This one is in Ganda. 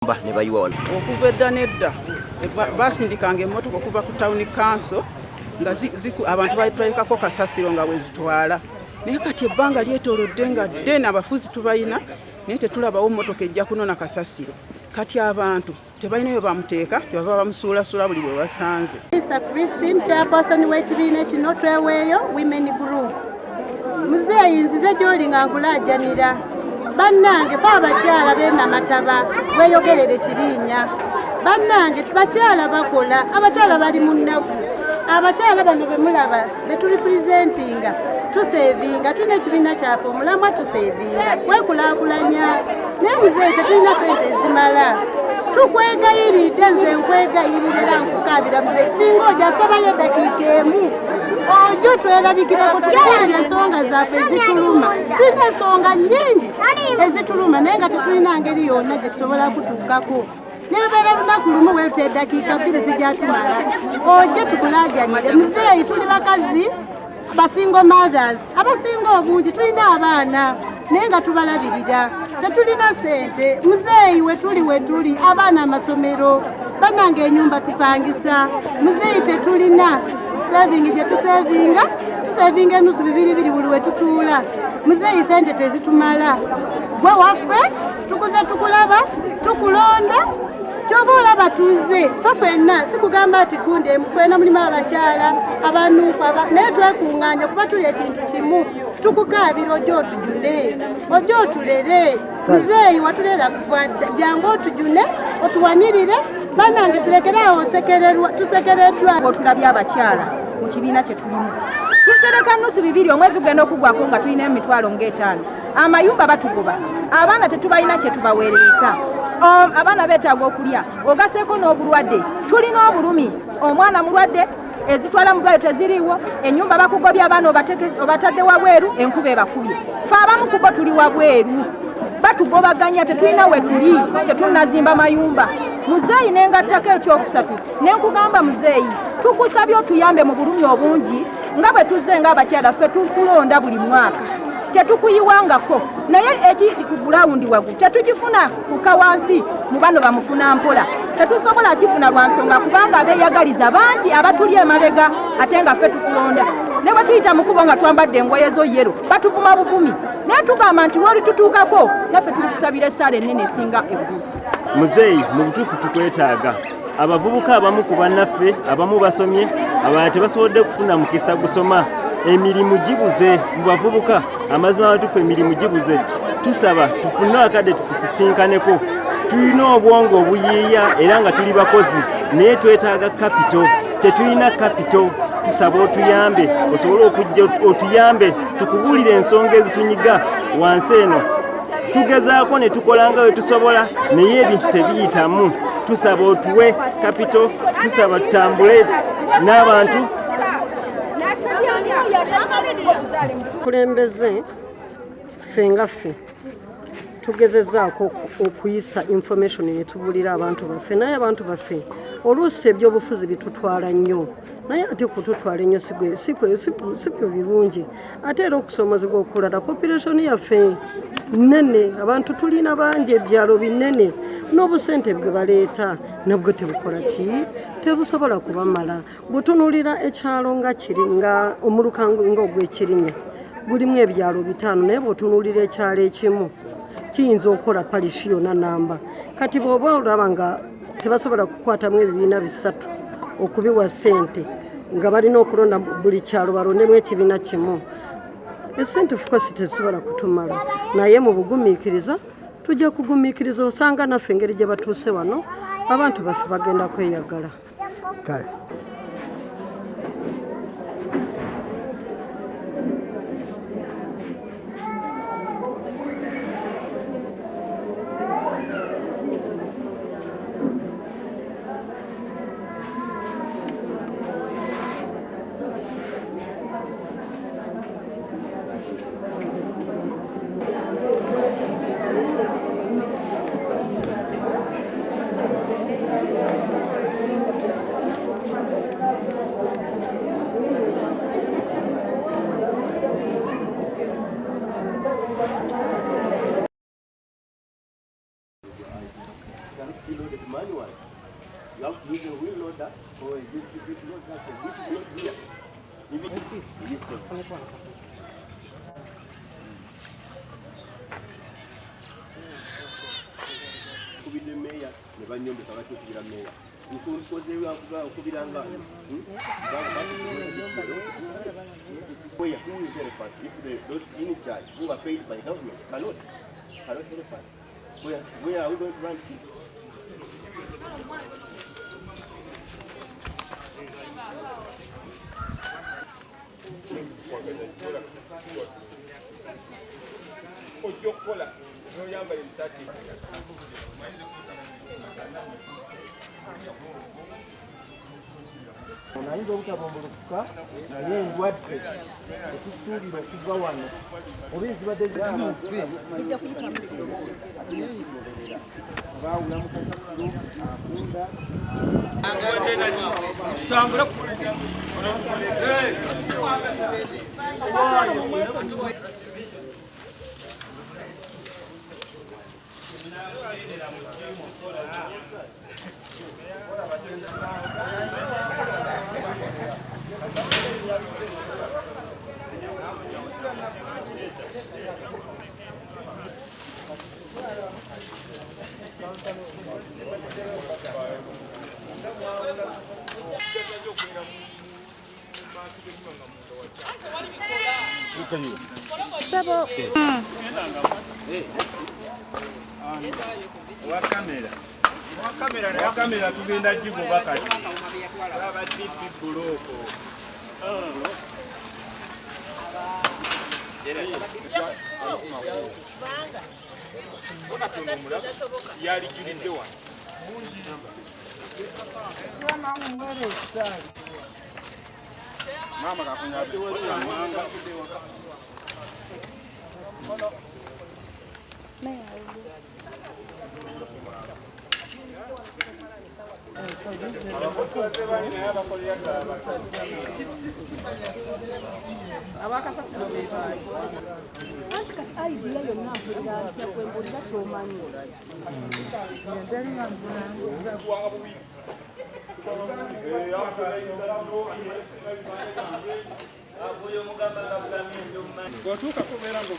ne bayiwa okuva edda nedda basindikanga emmotoka okuva ku town council nga abantu bayitwalikako kasasiro nga wezitwala naye kati ebbanga lyetoolodde nga ddene abafuzi tubayina naye tetulabawo mmotoka ejja kunona kasasiro kati abantu tebalina byo bamuteeka kyebava bamusuulasula buli bwe basanze. Christine chairperson w'ekibiina kino tweweeyo women group muzeeyi nzize gy'oli nga nkulajanira bannange fe abakyala b'Namataba weeyogerere kiriinya bannange bakyala bakola abakyala bali mu nnaku abakyala bano be mulaba be tulipresentinga tuseevinga tulina ekibiina kyaffe omulamwa tuseevinga kwekulaakulanya naye muzeeyi tetulina sente ezimala tukwegayiridde nze nkwegayirira era nkukaabira muzeeyi singa ojasabayo eddakiika emu ojo twerabikireko tukuwulira ensonga zaffe ezituluma tulina ensonga nnyingi ezituluma naye nga tetulina ngeri yonna gye tusobola kutukkako nebeera lunaku lumu weetu eddakiika 2 zijjatumala ojje tukulajanire muzeeyi tuli bakazi basingo mothers abasinga obungi tulina abaana naye nga tubalabirira tetulina sente muzeeyi wetuli abaana amasomero bannange enyumba tupangisa muzeeyi tetulina saving gye tusevinga enusu 2 buli we tutuula muzeeyi sente tezitumala gwe waffe tukuze tukulaba tukulonda kyoba olaba tuze fe ffenna sikugamba ati kunde ffenna mulimu abakyala abanuuku naye twekuŋŋaanya kuba tuli ekintu kimu tukukaabira ojja otujune ojja otulere muzeeyi watulera kuva jangu otujune otuwanirire bannange tulekeraawo tusekereddwa otulabye abakyala mu kibiina kye tulimu tutereka nusu 2 omwezi gugenda okugwako nga tulina emitwalo nga 5 amayumba batugoba abaana tetubalina kye tubaweereza abaana beetaaga okulya ogaseeko n'obulwadde tulina obulumi omwana mulwadde ezitwala mu ddwaliro teziriiwo ennyumba bakugobya abaana obatadde wabweru enkuba ebakubye fe abamu kubo tuli wabweru batugobaganya tetulina we tuli tetunnazimba mayumba muzeeyi nengattako ekyokusatu nenkugamba muzeeyi tukusabye otuyambe mu bulumi obungi nga bwe tuzze ng'abakyala ffe tukulonda buli mwaka tetukuyiwangako naye ekiri ku bulawundi wagu tetukifuna kuka wansi mu bano bamufuna mpola tetusobola kifuna lwa nsonga kubanga beeyagaliza bangi abatuli emabega ate nga ffe tukulonda ne bwe tuyita mu kubo nga twambadde engoye zo yero batuvuma buvumi naye tugamba nti lwoli tutuukako naffe tuli kusabira essaala ennene esinga eggulu. muzeeyi mu butuufu tukwetaaga abavubuka abamu ku bannaffe abamu basomye abalala tebasobodde kufuna mukisa gusoma emirimu gibuze mu bavubuka amazima amatuufu emirimu gibuze tusaba tufune akadde tukusisinkaneko tulina obwongo obuyiiya era nga tuli bakozi naye twetaaga kapito tetulina kapito tusaba otuyambe osobole okujja otuyambe tukubuulire ensonga ezitunyiga wansi eno tugezaako ne tukola nga we tusobola naye ebintu tebiyitamu tusaba otuwe kapito tusaba tutambule n'abantu kulembeze ffe nga ffe tugezezaako okuyisa information netubulira abantu baffe naye abantu baffe oluusi ebyobufuzi bitutwala nnyo naye ate kututwala ennyo sibyo birungi ate era okusomozebwa okulala population yaffe nnene abantu tulina bangi ebyalo binene n'obusente bwe baleeta nabwo tebukola ki tebusobola kubamala butunulira ekyalo nga kiri nga omuluka nga ogw'ekirinya gulimu ebyalo 5 naye bwotunulira ekyalo ekimu kiyinza okukola palishi yonna namba kati bw'oba olaba nga tebasobola kukwatamu ebibiina 3 okubiwa ssente nga balina okulonda buli kyalo balondemu ekibiina kimu esente fukosi tezisobola kutumala naye mu bugumiikiriza tujja kugumiikiriza osanga naffe engeri gye batuuse wano abantu baffe bagenda kweyagala. get manual. You have to use a wheel loader or a bit loader, which is not here. Yes, sir. Kubide meya ne banyombesa bati okubira meya nkukoze okubiranga where who is the part if those in charge who are paid by government cannot help us where are we going to run to? Ojokola noyambala ebisaati Onayinza obutabombolokuka naye endwadde ekisuubira okuva wano oba ezibadde zijja kuyitamu abaawula mu kasasiro akunda tutambule Wakamera tugenda gigoba kati abatipi buloko yalijulidde wano mama kakunyadde abakasasiro bebaali anti kati aidiya yonna mpuliraasya kwembulira kyomanyi bw'otuuka kubeera nga